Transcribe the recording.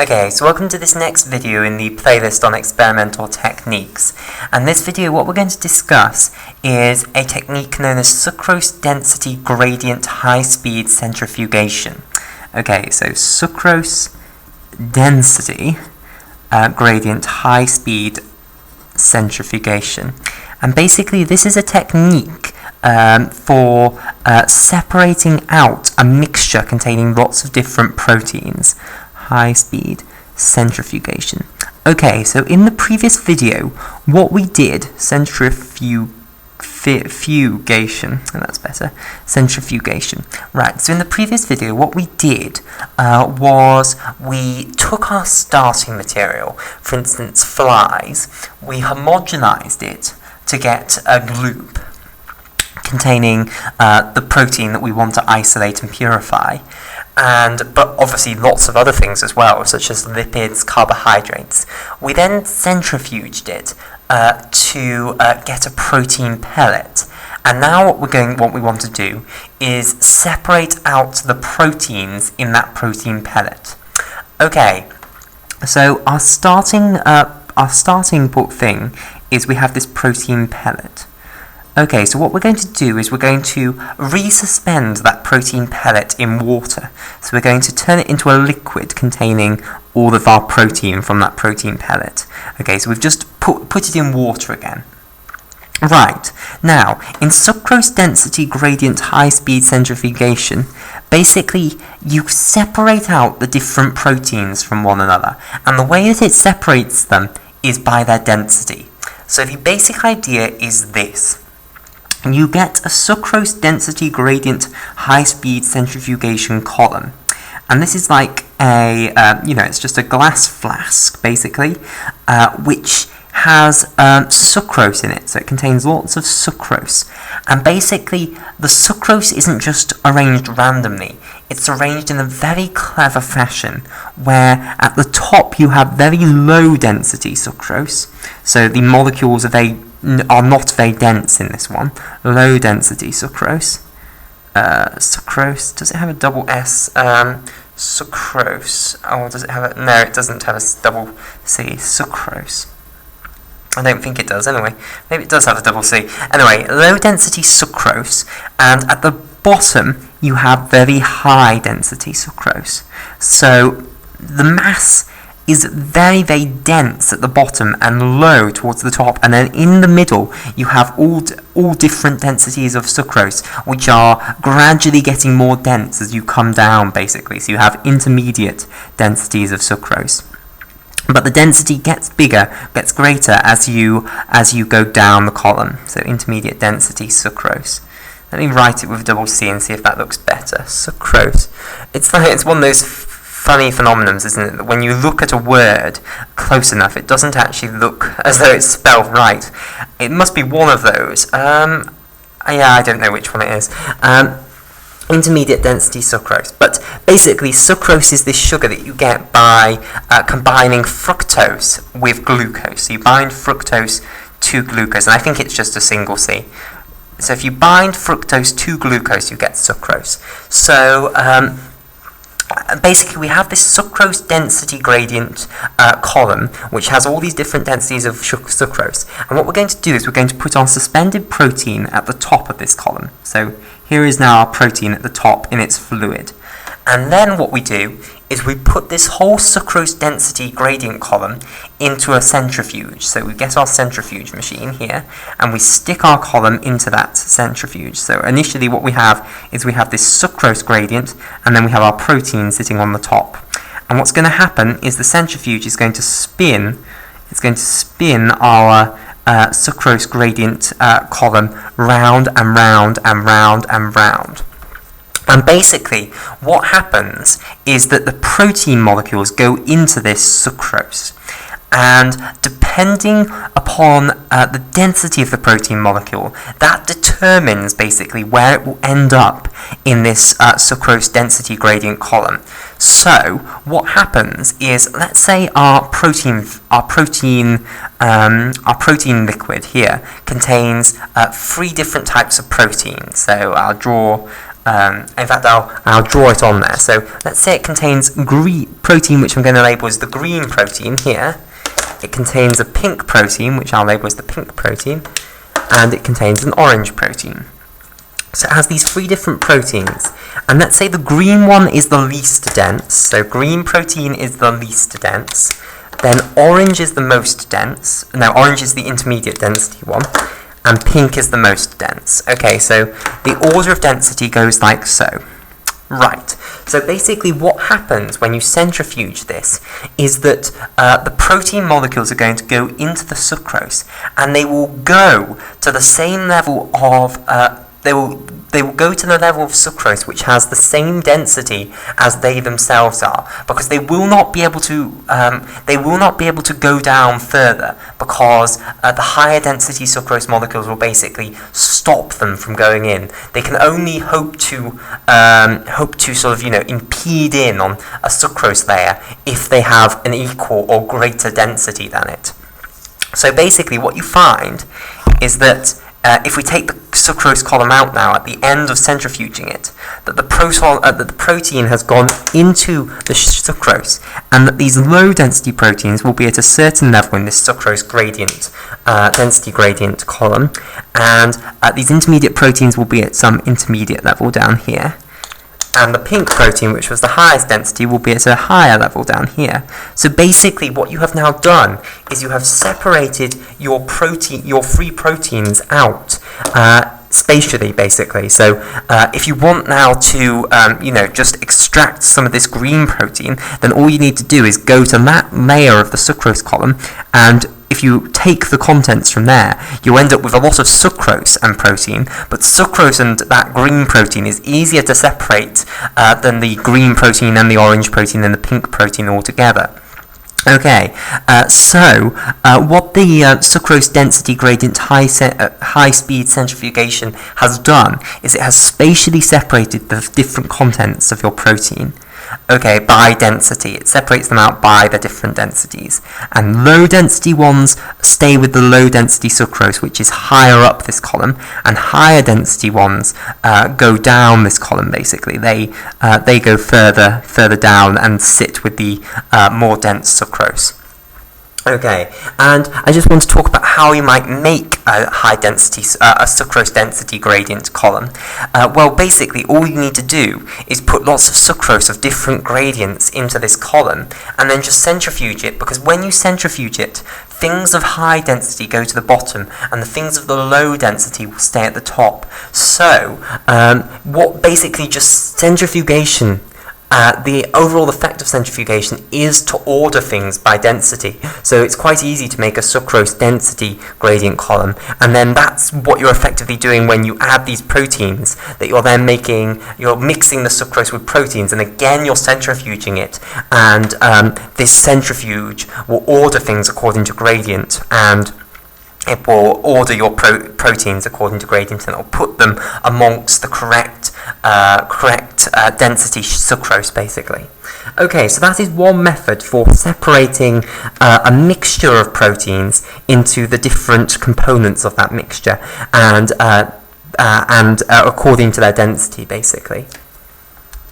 Okay, so welcome to this next video in the playlist on experimental techniques. And this video, what we're going to discuss is a technique known as sucrose density gradient high-speed centrifugation. Okay, so sucrose density gradient high-speed centrifugation. And basically this is a technique for separating out a mixture containing lots of different proteins. High-speed centrifugation. Okay, so in the previous video, what we did, centrifugation, that's better, centrifugation. Right, so in the previous video, what we did was we took our starting material, for instance, flies, we homogenized it to get a gloop containing the protein that we want to isolate and purify. But obviously lots of other things as well, such as lipids, carbohydrates. We then centrifuged it to get a protein pellet. And now what we want to do is separate out the proteins in that protein pellet. Okay, so our starting thing is we have this protein pellet. Okay, so what we're going to do is we're going to resuspend that protein pellet in water. So we're going to turn it into a liquid containing all of our protein from that protein pellet. Okay, so we've just put it in water again. Right, now, in sucrose density gradient high-speed centrifugation, basically you separate out the different proteins from one another. And the way that it separates them is by their density. So the basic idea is this. You get a sucrose density gradient high-speed centrifugation column. And this is like a, it's just a glass flask, basically, which has sucrose in it. So it contains lots of sucrose. And basically, the sucrose isn't just arranged randomly. It's arranged in a very clever fashion, where at the top you have very low density sucrose. So the molecules are not very dense in this one. Low density sucrose. Sucrose, does it have a double S? Sucrose. Oh, does it have a... No, it doesn't have a double C. Sucrose. I don't think it does, anyway. Maybe it does have a double C. Anyway, low density sucrose, and at the bottom you have very high density sucrose. So the mass is very, very dense at the bottom and low towards the top, and then in the middle you have all different densities of sucrose, which are gradually getting more dense as you come down, basically. So you have intermediate densities of sucrose. But the density gets bigger, gets greater as you go down the column. So intermediate density sucrose. Let me write it with a double C and see if that looks better. Sucrose. It's one of those funny phenomenons, isn't it? That when you look at a word close enough, it doesn't actually look as though it's spelled right. It must be one of those. Yeah, I don't know which one it is. Intermediate density sucrose. But basically, sucrose is this sugar that you get by combining fructose with glucose. So you bind fructose to glucose, and I think it's just a single C. So if you bind fructose to glucose, you get sucrose. So basically, we have this sucrose density gradient column, which has all these different densities of sucrose. And what we're going to do is we're going to put our suspended protein at the top of this column. So here is now our protein at the top in its fluid. And then what we do is we put this whole sucrose density gradient column into a centrifuge. So we get our centrifuge machine here, and we stick our column into that centrifuge. So initially what we have is we have this sucrose gradient, and then we have our protein sitting on the top. And what's going to happen is the centrifuge is going to spin, our sucrose gradient column round and round and round and round. And basically, what happens is that the protein molecules go into this sucrose. And depending upon the density of the protein molecule, that determines basically where it will end up in this sucrose density gradient column. So what happens is, let's say our protein liquid here contains 3 different types of protein. So I'll draw In fact, I'll draw it on there. So let's say it contains protein, which I'm going to label as the green protein here. It contains a pink protein, which I'll label as the pink protein, and it contains an orange protein. So it has these 3 different proteins, and let's say the green one is the least dense. So green protein is the least dense. Then orange is the most dense. No, orange is the intermediate density one, and pink is the most dense. Okay, so the order of density goes like so. Right, so basically what happens when you centrifuge this is that the protein molecules are going to go into the sucrose, and they will go to the same level of they will go to the level of sucrose which has the same density as they themselves are, because they will not be able to go down further, because the higher density sucrose molecules will basically stop them from going in. They can only hope to sort of impede in on a sucrose layer if they have an equal or greater density than it. So basically what you find is that if we take the sucrose column out now at the end of centrifuging it, that the protein has gone into the sucrose, and that these low density proteins will be at a certain level in this sucrose gradient, density gradient column, and these intermediate proteins will be at some intermediate level down here. And the pink protein, which was the highest density, will be at a higher level down here. So basically what you have now done is you have separated your 3 proteins out spatially, basically. So if you want now to just extract some of this green protein, then all you need to do is go to that layer of the sucrose column, and if you take the contents from there, you end up with a lot of sucrose and protein, but sucrose and that green protein is easier to separate than the green protein and the orange protein and the pink protein altogether. Okay, so what the sucrose density gradient high-speed centrifugation has done is it has spatially separated the different contents of your protein. Okay, by density. It separates them out by the different densities. And low density ones stay with the low density sucrose, which is higher up this column, and higher density ones go down this column, basically. They go further down and sit with the more dense sucrose. Okay, and I just want to talk about how you might make a high density, a sucrose density gradient column. Well, basically, all you need to do is put lots of sucrose of different gradients into this column, and then just centrifuge it, because when you centrifuge it, things of high density go to the bottom, and the things of the low density will stay at the top. So, what basically just centrifugation, the overall effect of centrifugation is to order things by density. So it's quite easy to make a sucrose density gradient column, and then that's what you're effectively doing when you add these proteins, that you're then you're mixing the sucrose with proteins, and again you're centrifuging it, and this centrifuge will order things according to gradient, and it will order your proteins according to gradient, and it will put them amongst the correct density sucrose, basically. Okay, so that is one method for separating a mixture of proteins into the different components of that mixture, and according to their density, basically.